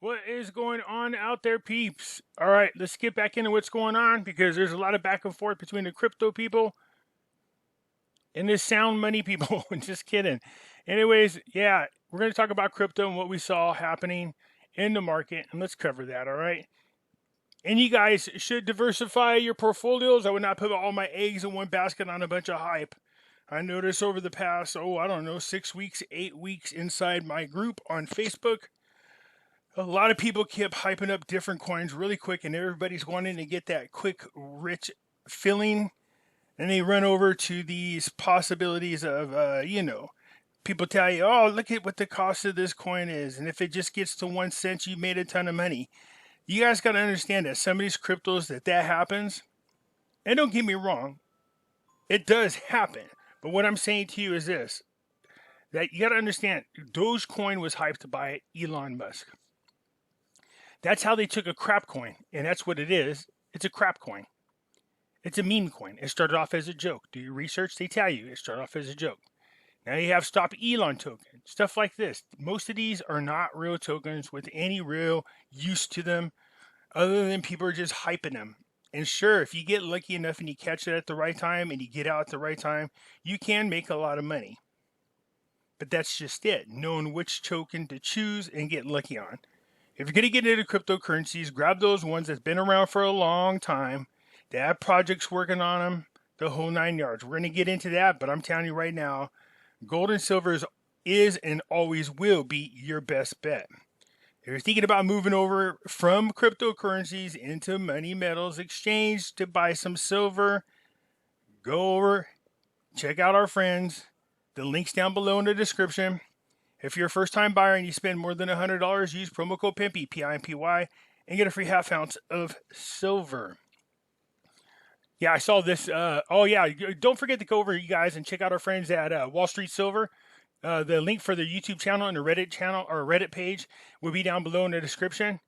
What is going on out there, peeps? All right, let's get back into what's going on because there's a lot of back and forth between the crypto people and the sound money people. Just kidding. Anyways, yeah, we're going to talk about crypto and what we saw happening in the market, and let's cover that, all right? And you guys should diversify your portfolios. I would not put all my eggs in one basket on a bunch of hype. I noticed over the past, 6 weeks, 8 weeks inside my group on Facebook, a lot of people kept hyping up different coins really quick, and everybody's wanting to get that quick, rich feeling. And they run over to these possibilities of, people tell you, oh, look at what the cost of this coin is. And if it just gets to 1 cent, you made a ton of money. You guys got to understand that some of these cryptos that happens, and don't get me wrong, it does happen. But what I'm saying to you is this, that you got to understand, Dogecoin was hyped by Elon Musk. That's how they took a crap coin, and that's what it is. It's a crap coin. It's a meme coin. It started off as a joke. Do your research, they tell you it started off as a joke. Now you have Stop Elon token, stuff like this. Most of these are not real tokens with any real use to them other than people are just hyping them. And sure, if you get lucky enough and you catch it at the right time and you get out at the right time, you can make a lot of money. But that's just it, knowing which token to choose and get lucky on. If you're going to get into cryptocurrencies, grab those ones that's been around for a long time. They have projects working on them, the whole 9 yards. We're going to get into that, but I'm telling you right now, gold and silver is and always will be your best bet. If you're thinking about moving over from cryptocurrencies into money metals exchange to buy some silver, go over, check out our friends. The link's down below in the description. If you're a first-time buyer and you spend more than $100, use promo code Pimpy, P-I-M-P-Y, and get a free half ounce of silver. Yeah, I saw this. Don't forget to go over, you guys, and check out our friends at Wall Street Silver. The link for their YouTube channel and the Reddit channel or Reddit page will be down below in the description.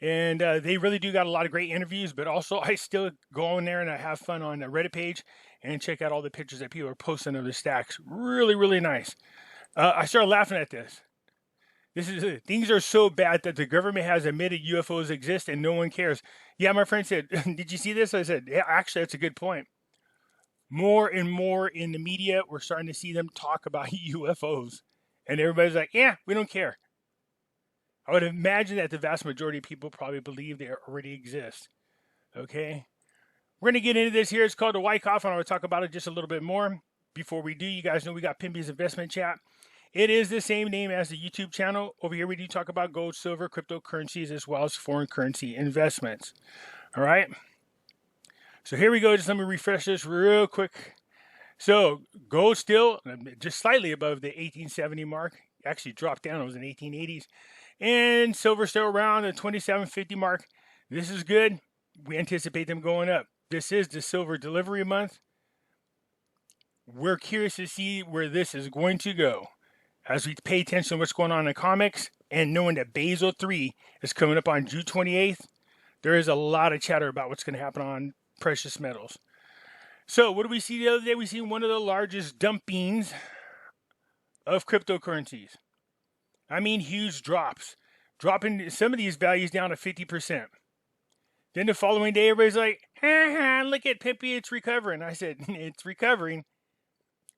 And they really do got a lot of great interviews, but also I still go on there and I have fun on the Reddit page and check out all the pictures that people are posting of the stacks. Really, really nice. I started laughing at this. Things are so bad that the government has admitted UFOs exist and no one cares. Yeah, my friend said, did you see this? I said, yeah, actually, that's a good point. More and more in the media, we're starting to see them talk about UFOs. And everybody's like, yeah, we don't care. I would imagine that the vast majority of people probably believe they already exist. Okay? We're going to get into this here. It's called the Wyckoff, and I want to talk about it just a little bit more. Before we do, you guys know we got Pimpy's Investment Chat. It is the same name as the YouTube channel. Over here, we do talk about gold, silver, cryptocurrencies, as well as foreign currency investments. All right? So here we go. Just let me refresh this real quick. So gold still just slightly above the 1870 mark. Actually dropped down. It was in the 1880s. And silver still around the 2750 mark. This is good. We anticipate them going up. This is the silver delivery month. We're curious to see where this is going to go as we pay attention to what's going on in the comics and knowing that Basel III is coming up on June 28th. There is a lot of chatter about what's going to happen on precious metals. So what did we see the other day? We see one of the largest dumpings of cryptocurrencies. I mean, huge drops. Dropping some of these values down to 50%. Then the following day, everybody's like, look at Pimpy, it's recovering. I said, it's recovering.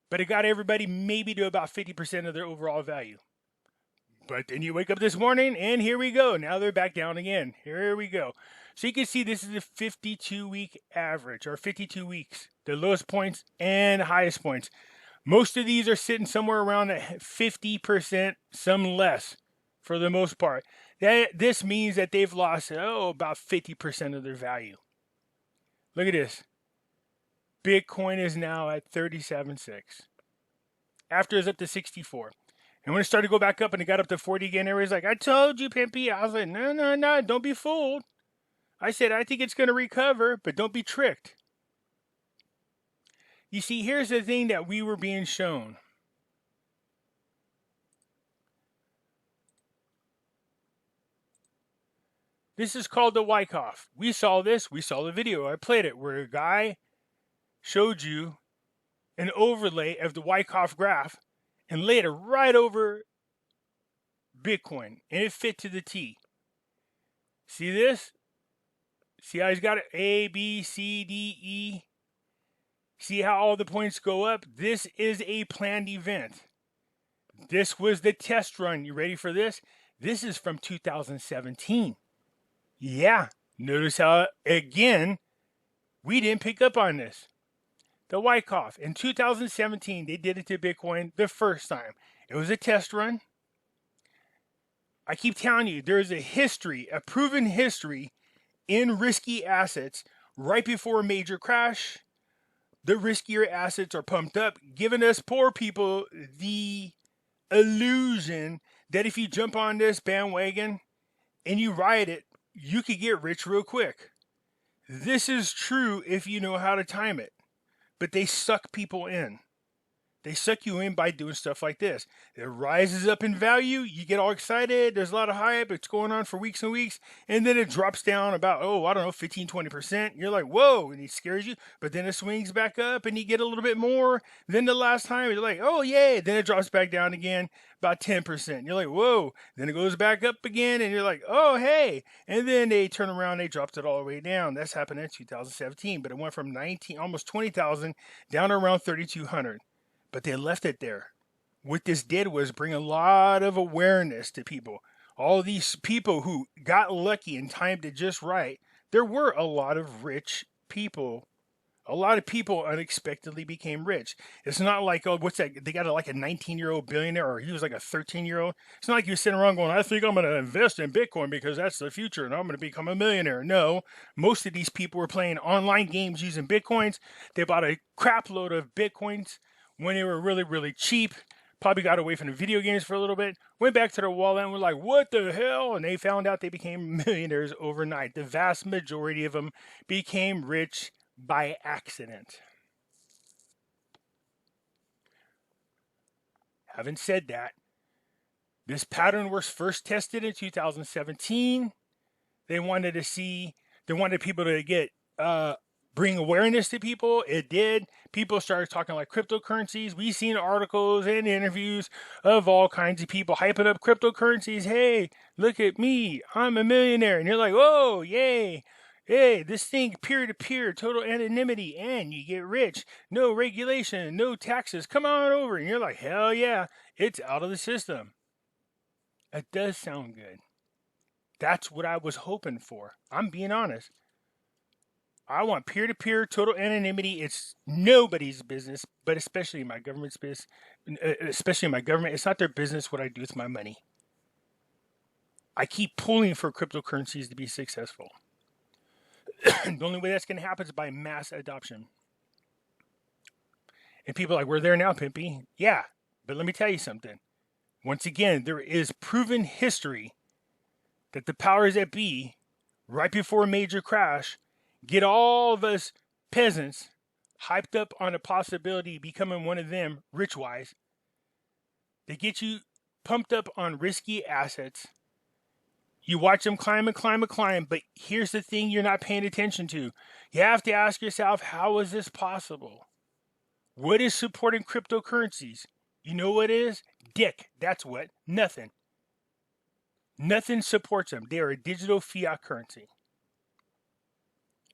But it got everybody maybe to about 50% of their overall value. But then you wake up this morning, and here we go. Now they're back down again. Here we go. So you can see this is a 52-week average, or 52 weeks. The lowest points and highest points. Most of these are sitting somewhere around 50%, some less, for the most part. This means that they've lost, about 50% of their value. Look at this. Bitcoin is now at 37.6. After it's up to 64. And when it started to go back up and it got up to 40 again, everybody's like, I told you, Pimpy. I was like, no, don't be fooled. I said, I think it's going to recover, but don't be tricked. You see, here's the thing that we were being shown. This is called the Wyckoff. We saw this. We saw the video. I played it where a guy showed you an overlay of the Wyckoff graph and laid it right over Bitcoin, and it fit to the T. See this? See how he's got it? A, B, C, D, E. See how all the points go up? This is a planned event. This was the test run. You ready for this? This is from 2017. Yeah. Notice how, again, we didn't pick up on this. The Wyckoff. In 2017, they did it to Bitcoin the first time. It was a test run. I keep telling you, there is a history, a proven history in risky assets right before a major crash. The riskier assets are pumped up, giving us poor people the illusion that if you jump on this bandwagon and you ride it, you could get rich real quick. This is true if you know how to time it, but they suck people in. They suck you in by doing stuff like this. It rises up in value. You get all excited. There's a lot of hype. It's going on for weeks and weeks. And then it drops down about, 15, 20%. You're like, whoa, and it scares you. But then it swings back up and you get a little bit more than the last time. You're like, oh, yeah. Then it drops back down again, about 10%. You're like, whoa. Then it goes back up again. And you're like, oh, hey. And then they turn around. They dropped it all the way down. That's happened in 2017. But it went from almost 20,000 down to around 3,200. But they left it there. What this did was bring a lot of awareness to people. All these people who got lucky and timed it just right. There were a lot of rich people. A lot of people unexpectedly became rich. It's not like, oh, what's that? They got like a 19-year-old billionaire, or he was like a 13-year-old. It's not like you're sitting around going, I think I'm going to invest in Bitcoin because that's the future and I'm going to become a millionaire. No, most of these people were playing online games using Bitcoins. They bought a crap load of Bitcoins when they were really, really cheap. Probably got away from the video games for a little bit, went back to their wallet and were like, what the hell? And they found out they became millionaires overnight. The vast majority of them became rich by accident. Having said that, this pattern was first tested in 2017. They wanted people to get, bring awareness to people. It did. People started talking like cryptocurrencies. We've seen articles and interviews of all kinds of people hyping up cryptocurrencies. Hey, look at me. I'm a millionaire. And you're like, oh, yay. Hey, this thing peer-to-peer, total anonymity, and you get rich. No regulation, no taxes. Come on over. And you're like, hell yeah, it's out of the system. It does sound good. That's what I was hoping for. I'm being honest. I want peer-to-peer, total anonymity. It's nobody's business, but especially my government's business. Especially my government. It's not their business what I do with my money. I keep pulling for cryptocurrencies to be successful. The only way that's going to happen is by mass adoption. And people are like, we're there now, Pimpy. Yeah, but let me tell you something. Once again, there is proven history that the powers that be, right before a major crash, get all of us peasants hyped up on a possibility of becoming one of them, rich-wise. They get you pumped up on risky assets. You watch them climb and climb and climb, but here's the thing you're not paying attention to. You have to ask yourself, how is this possible? What is supporting cryptocurrencies? You know what it is? Dick. That's what. Nothing. Nothing supports them. They are a digital fiat currency.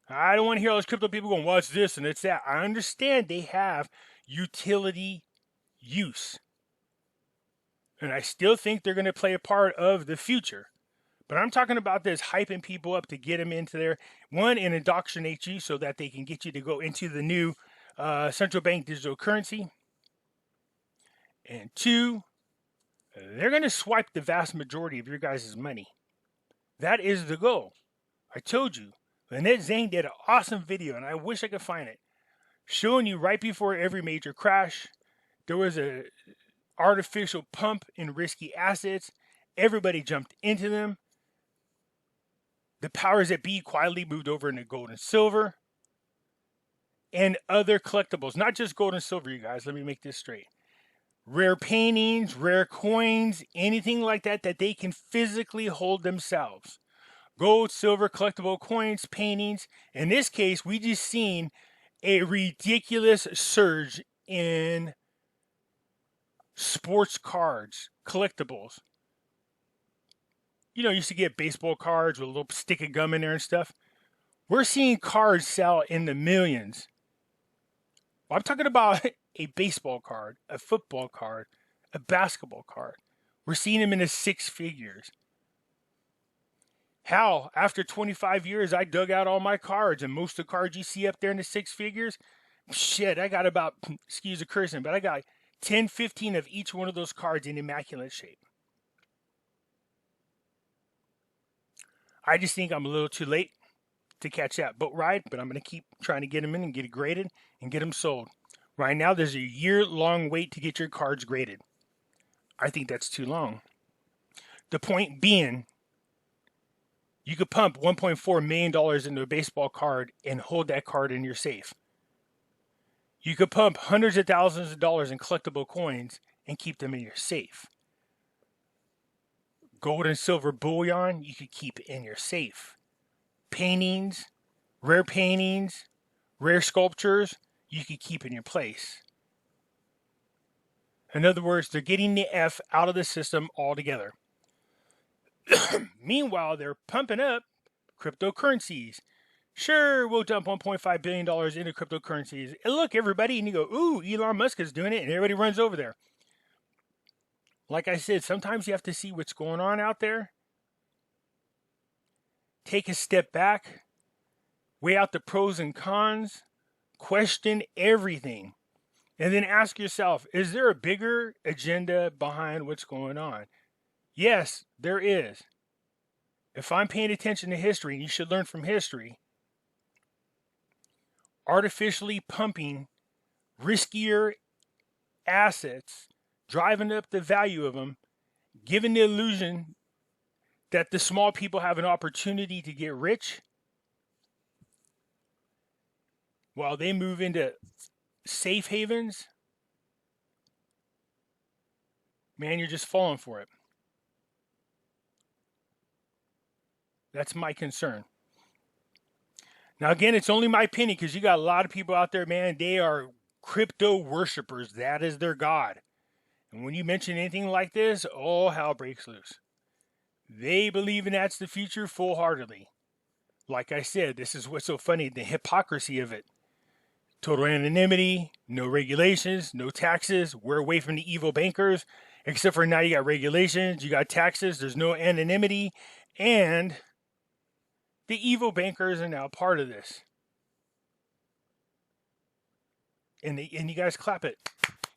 I don't want to hear all those crypto people going, what's this and it's that. I understand they have utility use. And I still think they're going to play a part of the future. But I'm talking about this hyping people up to get them into there. One, and indoctrinate you so that they can get you to go into the new central bank digital currency. And two, they're going to swipe the vast majority of your guys' money. That is the goal. I told you. Lynette Zane did an awesome video, and I wish I could find it, showing you right before every major crash, there was a artificial pump in risky assets. Everybody jumped into them. The powers that be quietly moved over into gold and silver and other collectibles. Not just gold and silver, you guys. Let me make this straight. Rare paintings, rare coins, anything like that they can physically hold themselves. Gold, silver, collectible coins, paintings. In this case, we just seen a ridiculous surge in sports cards, collectibles. you used to get baseball cards with a little stick of gum in there and stuff. We're seeing cards sell in the millions. Well, I'm talking about a baseball card, a football card, a basketball card. We're seeing them in the six figures. Hell, after 25 years, I dug out all my cards, and most of the cards you see up there in the six figures, shit, I got about, excuse the cursing, but I got 10, 15 of each one of those cards in immaculate shape. I just think I'm a little too late to catch that boat ride, but I'm going to keep trying to get them in and get it graded and get them sold. Right now, there's a year-long wait to get your cards graded. I think that's too long. The point being, you could pump $1.4 million into a baseball card and hold that card in your safe. You could pump hundreds of thousands of dollars in collectible coins and keep them in your safe. Gold and silver bullion, you could keep in your safe. Paintings, rare sculptures, you could keep in your place. In other words, they're getting the F out of the system altogether. Meanwhile, they're pumping up cryptocurrencies. Sure, we'll dump $1.5 billion into cryptocurrencies. And look, everybody, and you go, ooh, Elon Musk is doing it, and everybody runs over there. Like I said, sometimes you have to see what's going on out there. Take a step back, weigh out the pros and cons, question everything, and then ask yourself, is there a bigger agenda behind what's going on? Yes, there is. If I'm paying attention to history, and you should learn from history, artificially pumping riskier assets, driving up the value of them, giving the illusion that the small people have an opportunity to get rich while they move into safe havens, man, you're just falling for it. That's my concern. Now, again, it's only my opinion because you got a lot of people out there, man, they are crypto worshipers. That is their God. And when you mention anything like this, all hell breaks loose. They believe in that's the future full-heartedly. Like I said, this is what's so funny, the hypocrisy of it. Total anonymity, no regulations, no taxes. We're away from the evil bankers, except for now you got regulations, you got taxes, there's no anonymity, and the evil bankers are now part of this. And you guys clap it.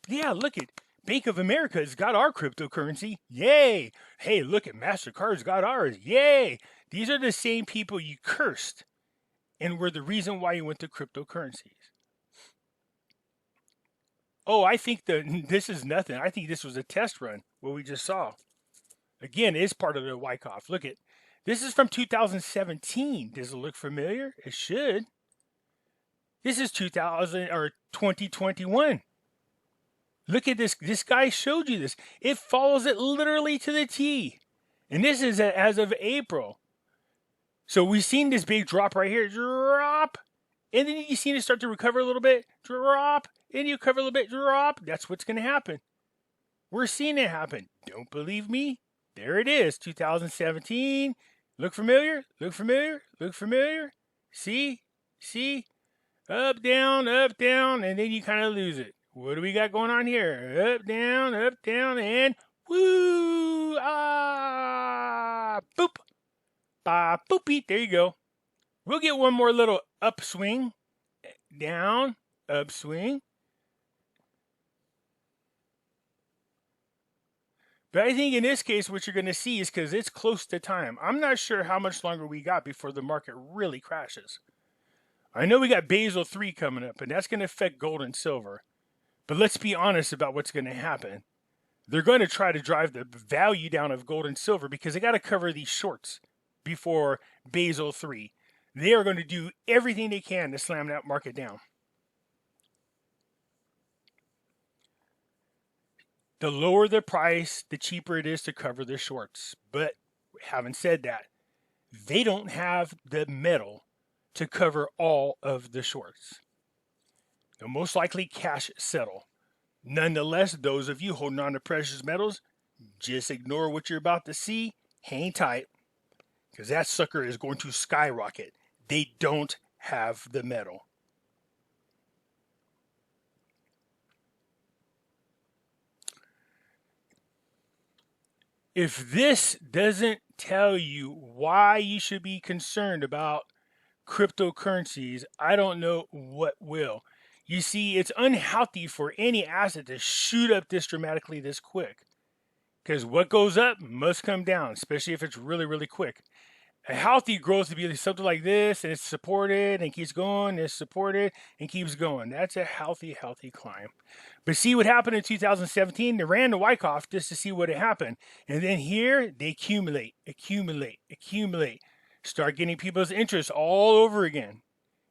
Yeah, look at Bank of America's got our cryptocurrency. Yay! Hey, look at MasterCard's got ours. Yay! These are the same people you cursed and were the reason why you went to cryptocurrencies. Oh, I think this is nothing. I think this was a test run, what we just saw. Again, it's part of the Wyckoff. Look at, this is from 2017. Does it look familiar? It should. This is 2021. Look at this. This guy showed you this. It follows it literally to the T. And this is as of April. So we've seen this big drop right here. Drop. And then you've seen it start to recover a little bit. Drop. And you recover a little bit. Drop. That's what's going to happen. We're seeing it happen. Don't believe me? There it is. 2017. Look familiar? Look familiar? Look familiar? See? See? Up, down, and then you kind of lose it. What do we got going on here? Up, down, and woo! Ah! Boop! Ba, boopy. There you go. We'll get one more little upswing. Down, upswing. But I think in this case, what you're going to see is because it's close to time. I'm not sure how much longer we got before the market really crashes. I know we got Basel III coming up, and that's going to affect gold and silver. But let's be honest about what's going to happen. They're going to try to drive the value down of gold and silver because they got to cover these shorts before Basel III. They are going to do everything they can to slam that market down. The lower the price, the cheaper it is to cover the shorts. But having said that, they don't have the metal to cover all of the shorts. They'll most likely cash settle. Nonetheless, those of you holding on to precious metals, just ignore what you're about to see. hang tight, because that sucker is going to skyrocket. They don't have the metal. If this doesn't tell you why you should be concerned about cryptocurrencies, I don't know what will. You see, it's unhealthy for any asset to shoot up this dramatically this quick. Because what goes up must come down, especially if it's really, really quick. A healthy growth would be something like this, and it's supported and keeps going, it's supported and keeps going. That's a healthy climb. But see what happened in 2017? They ran the Wyckoff just to see what had happened. And then here, they accumulate. Start getting people's interest all over again.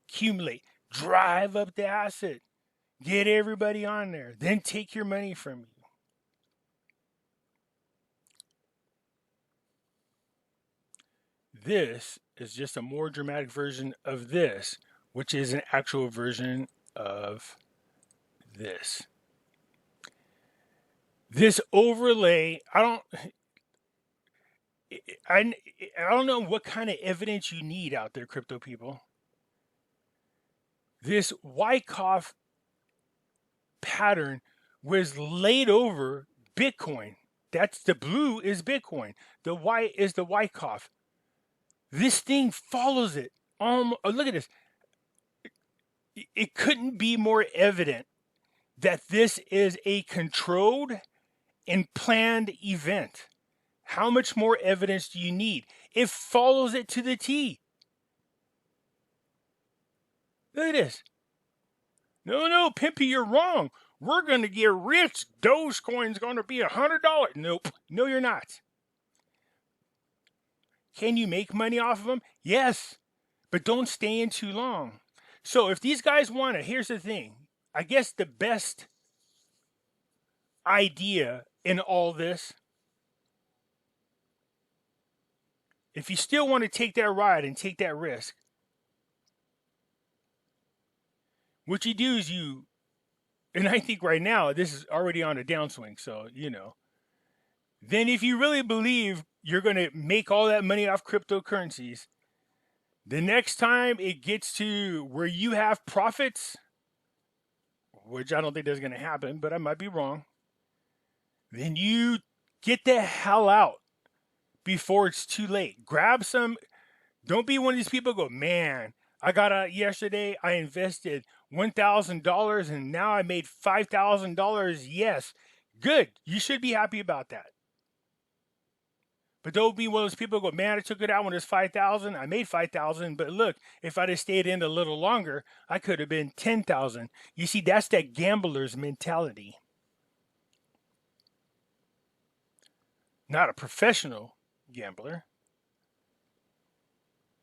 Accumulate. Drive up the asset. Get everybody on there. Then take your money from you. This is just a more dramatic version of this, which is an actual version of this. This overlay, I don't know what kind of evidence you need out there, crypto people. This Wyckoff pattern was laid over Bitcoin. That's the blue is Bitcoin. The white is the Wyckoff. This thing follows it. Look at this. It couldn't be more evident that this is a controlled and planned event. How much more evidence do you need? It follows it to the T. Look at this. No, Pimpy, you're wrong. We're going to get rich. Dogecoin's going to be $100. Nope. No, you're not. Can you make money off of them? Yes, but don't stay in too long. So if these guys want it, here's the thing. I guess the best idea in all this, if you still want to take that ride and take that risk, what you do is and I think right now this is already on a downswing, so then if you really believe you're going to make all that money off cryptocurrencies, the next time it gets to where you have profits, which I don't think that's going to happen, but I might be wrong, then you get the hell out before it's too late. Grab some. Don't be one of these people who go, man, I got out yesterday, I invested $1,000 and now I made $5,000. Yes, good. You should be happy about that. But don't be one of those people who go, man, I took it out when it was 5,000. I made 5,000, but look, if I'd have stayed in a little longer, I could have been 10,000. You see, that's that gambler's mentality. Not a professional gambler.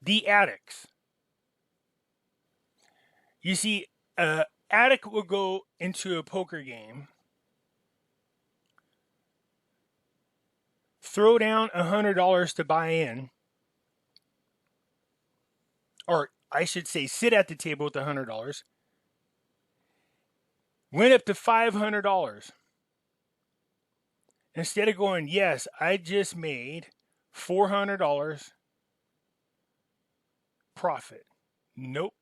The addicts. You see, an addict will go into a poker game, throw down $100 to buy in, or I should say sit at the table with $100, went up to $500. Instead of going, yes, I just made $400 profit. Nope.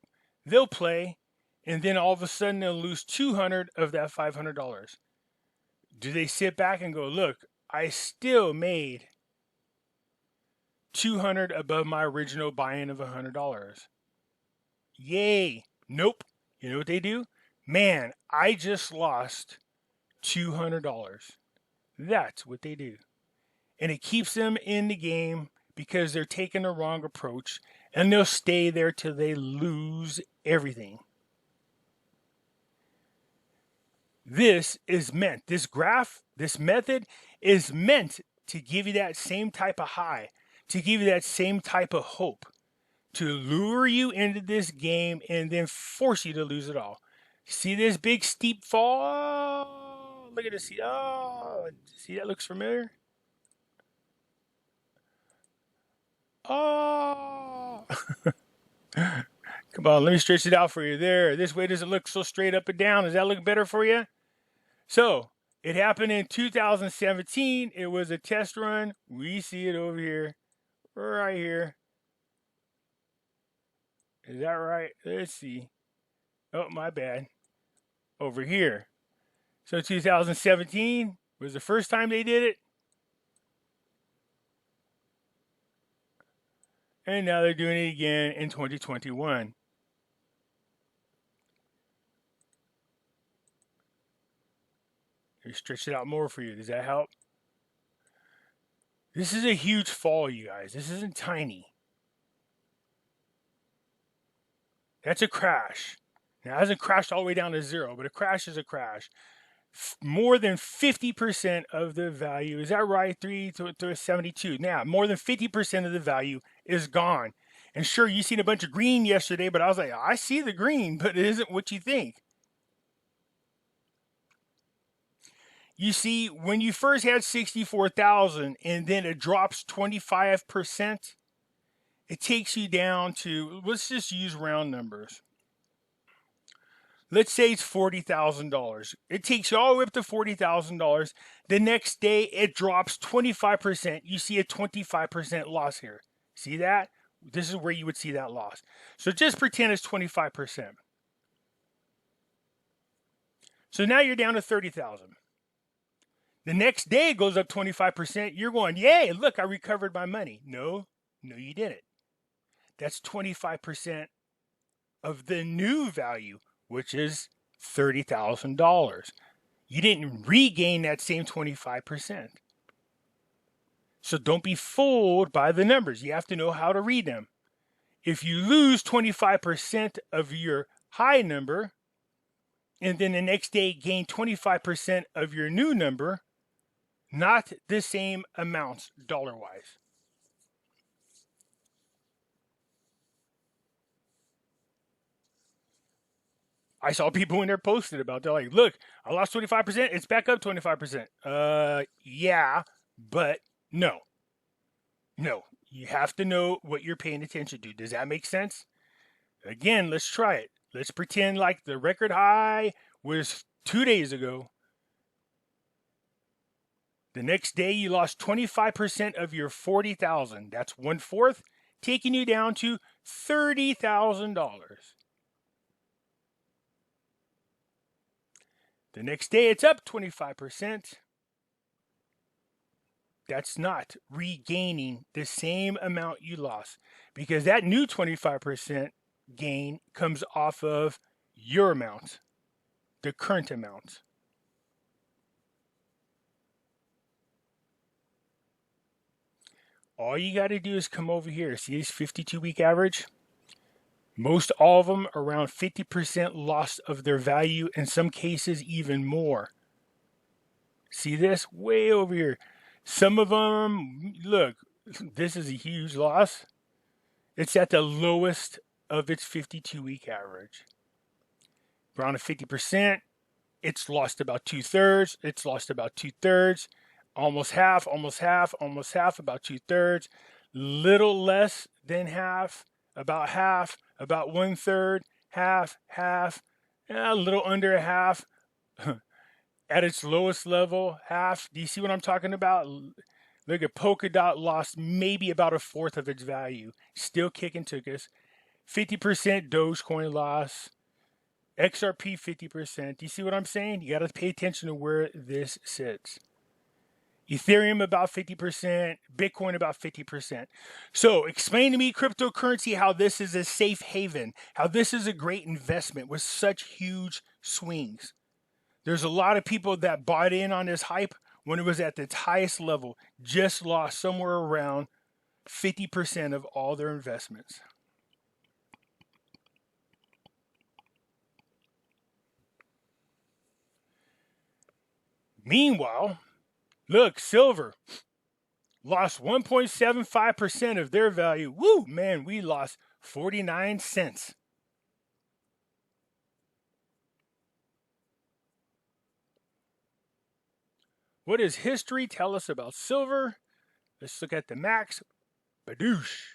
They'll play, and then all of a sudden they'll lose $200 of that $500. Do they sit back and go, look, I still made $200 above my original buy-in of $100. Yay. Nope. You know what they do? Man, I just lost $200. That's what they do. And it keeps them in the game because they're taking the wrong approach, and they'll stay there till they lose everything. This graph, this method is meant to give you that same type of high, to give you that same type of hope, to lure you into this game and then force you to lose it all. See this big steep fall? Oh, look at this. Oh, see that looks familiar? Oh. Come on, let me stretch it out for you there. This way doesn't look so straight up and down. Does that look better for you? So, It happened in 2017. It was a test run. We see it over here, right here. Is that right? Let's see. Oh, my bad. Over here. So 2017 was the first time they did it. And now they're doing it again in 2021. They stretch it out more for you. Does that help? This is a huge fall, you guys. This isn't tiny. That's a crash. Now, it hasn't crashed all the way down to zero, but a crash is a crash. More than 50% of the value, is that right? 3 to 72. Now, more than 50% of the value is gone. And sure, you seen a bunch of green yesterday, but I was like, I see the green, but it isn't what you think. You see, when you first had 64,000 and then it drops 25%, it takes you down to, let's just use round numbers. Let's say it's $40,000. It takes you all the way up to $40,000. The next day, it drops 25%. You see a 25% loss here. See that? This is where you would see that loss. So just pretend it's 25%. So now you're down to 30,000. The next day it goes up 25%. You're going, yay, look, I recovered my money. No, you didn't. That's 25% of the new value, which is $30,000. You didn't regain that same 25%. So don't be fooled by the numbers. You have to know how to read them. If you lose 25% of your high number, and then the next day gain 25% of your new number, not the same amounts dollar-wise. I saw people when they're posted about, they're like, look, I lost 25%, it's back up 25%. Yeah, but no. No, you have to know what you're paying attention to. Does that make sense? Again, let's try it. Let's pretend like the record high was 2 days ago. The next day you lost 25% of your 40,000. That's 1/4, taking you down to $30,000. The next day it's up 25%. That's not regaining the same amount you lost, because that new 25% gain comes off of your amount, the current amount. All you got to do is come over here. See this 52-week average? Most all of them around 50% loss of their value, in some cases even more. See this? Way over here. Some of them, look, this is a huge loss. It's at the lowest of its 52-week average. Around 50%, it's lost about 2/3. It's lost about 2/3. Almost half, almost half, almost half, about 2/3. Little less than half, about 1/3, half, a little under a half. At its lowest level, half. Do you see what I'm talking about? Look at Polkadot lost maybe about 1/4 of its value. Still kicking took us. 50% Dogecoin loss. XRP 50%. Do you see what I'm saying? You got to pay attention to where this sits. Ethereum about 50%, Bitcoin about 50%. So explain to me, cryptocurrency, how this is a safe haven, how this is a great investment with such huge swings. There's a lot of people that bought in on this hype when it was at its highest level, just lost somewhere around 50% of all their investments. Meanwhile, look, silver lost 1.75% of their value. Woo, man, we lost 49 cents. What does history tell us about silver? Let's look at the max. Badoosh.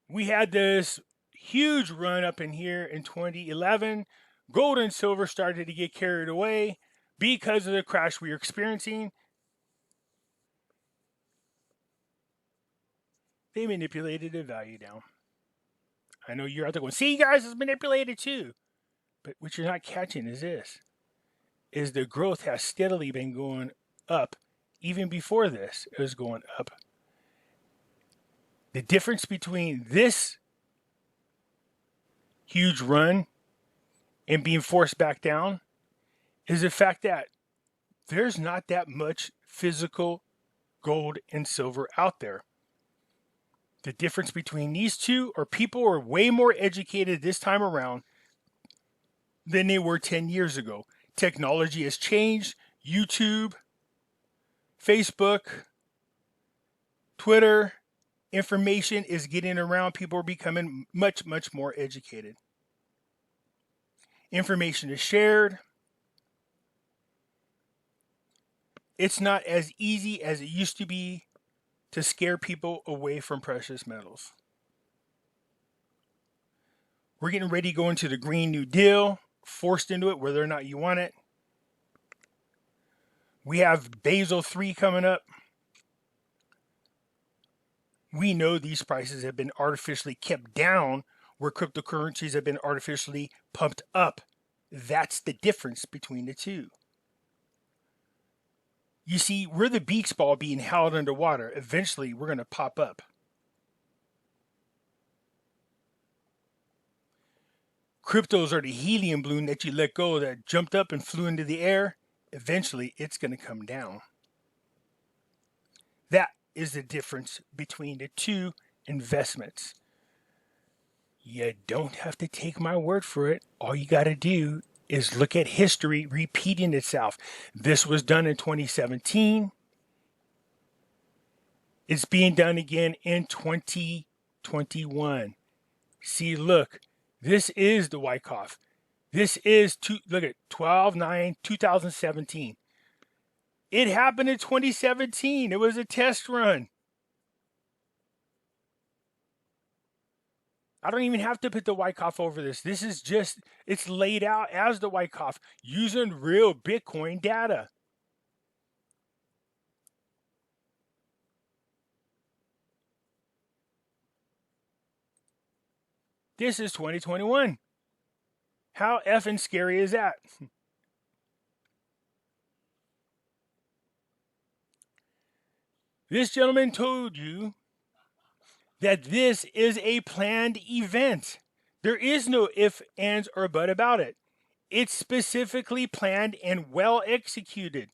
We had this huge run up in here in 2011. Gold and silver started to get carried away because of the crash we were experiencing. They manipulated the value down. I know you're out there going, see, guys, it's manipulated too. But what you're not catching is this, is the growth has steadily been going up. Even before this, it was going up. The difference between this huge run and being forced back down is the fact that there's not that much physical gold and silver out there. The difference between these two are people are way more educated this time around than they were 10 years ago. Technology has changed. YouTube, Facebook, Twitter, information is getting around. People are becoming much, much more educated. Information is shared. It's not as easy as it used to be to scare people away from precious metals. We're getting ready to go into the Green New Deal, forced into it whether or not you want it. We have Basel III coming up. We know these prices have been artificially kept down where cryptocurrencies have been artificially pumped up. That's the difference between the two. You see, we're the beach ball being held underwater. Eventually, we're going to pop up. Cryptos are the helium balloon that you let go that jumped up and flew into the air. Eventually, it's going to come down. That is the difference between the two investments. You don't have to take my word for it. All you got to do is look at history repeating itself. This was done in 2017. It's being done again in 2021. See, look, this is the Wyckoff. This is, look at 12/9/2017. It happened in 2017. It was a test run. I don't even have to put the Wyckoff over this. This is just, it's laid out as the Wyckoff using real Bitcoin data. This is 2021. How effing scary is that? This gentleman told you that this is a planned event. There is no if, ands, or but about it. It's specifically planned and well executed.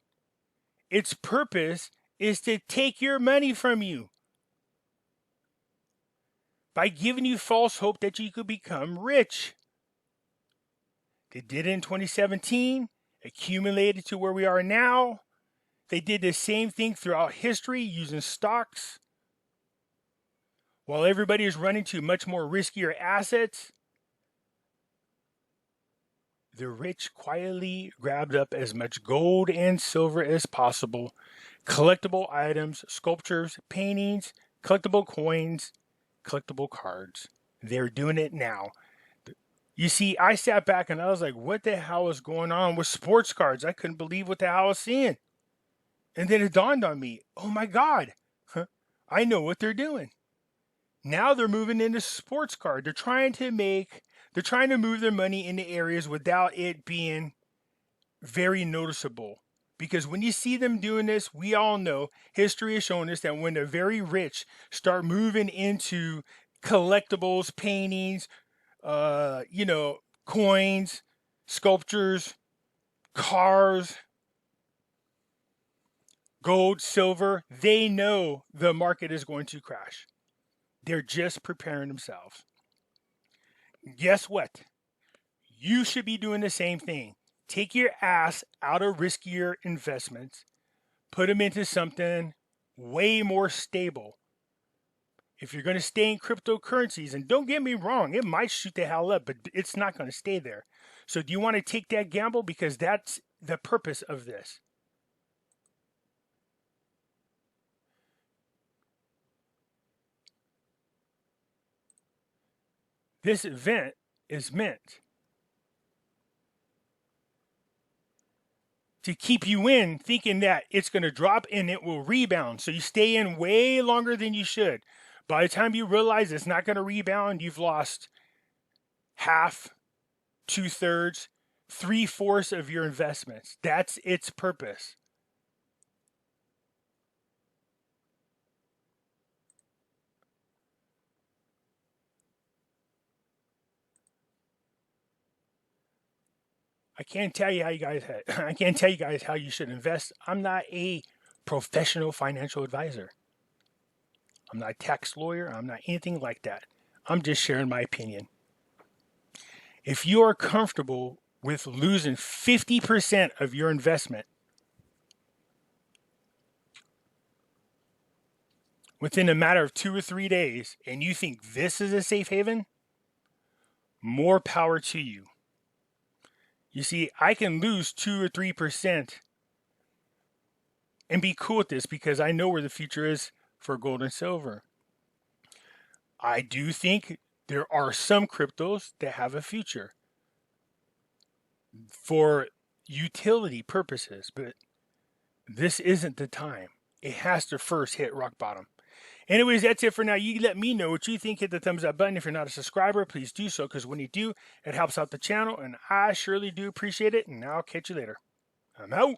Its purpose is to take your money from you by giving you false hope that you could become rich. They did it in 2017, accumulated to where we are now. They did the same thing throughout history using stocks. While everybody is running to much more riskier assets, the rich quietly grabbed up as much gold and silver as possible, collectible items, sculptures, paintings, collectible coins, collectible cards. They're doing it now. You see, I sat back and I was like, what the hell is going on with sports cards? I couldn't believe what the hell I was seeing. And then it dawned on me, oh my God, I know what they're doing. Now they're moving into sports card. They're trying to move their money into areas without it being very noticeable. Because when you see them doing this, we all know, history has shown us that when the very rich start moving into collectibles, paintings, coins, sculptures, cars, gold, silver, they know the market is going to crash. They're just preparing themselves. Guess what? You should be doing the same thing. Take your ass out of riskier investments, put them into something way more stable. If you're going to stay in cryptocurrencies, and don't get me wrong, it might shoot the hell up, but it's not going to stay there. So do you want to take that gamble? Because that's the purpose of this. This event is meant to keep you in thinking that it's going to drop and it will rebound. So you stay in way longer than you should. By the time you realize it's not going to rebound, you've lost half, 2/3, 3/4 of your investments. That's its purpose. I can't tell you how you should invest. I'm not a professional financial advisor. I'm not a tax lawyer. I'm not anything like that. I'm just sharing my opinion. If you are comfortable with losing 50% of your investment within a matter of 2 or 3 days, and you think this is a safe haven, more power to you. You see, I can lose 2 or 3% and be cool with this because I know where the future is for gold and silver. I do think there are some cryptos that have a future for utility purposes, but this isn't the time. It has to first hit rock bottom. Anyways, that's it for now. You let me know what you think. Hit the thumbs up button. If you're not a subscriber, please do so, because when you do, it helps out the channel, and I surely do appreciate it. And I'll catch you later. I'm out.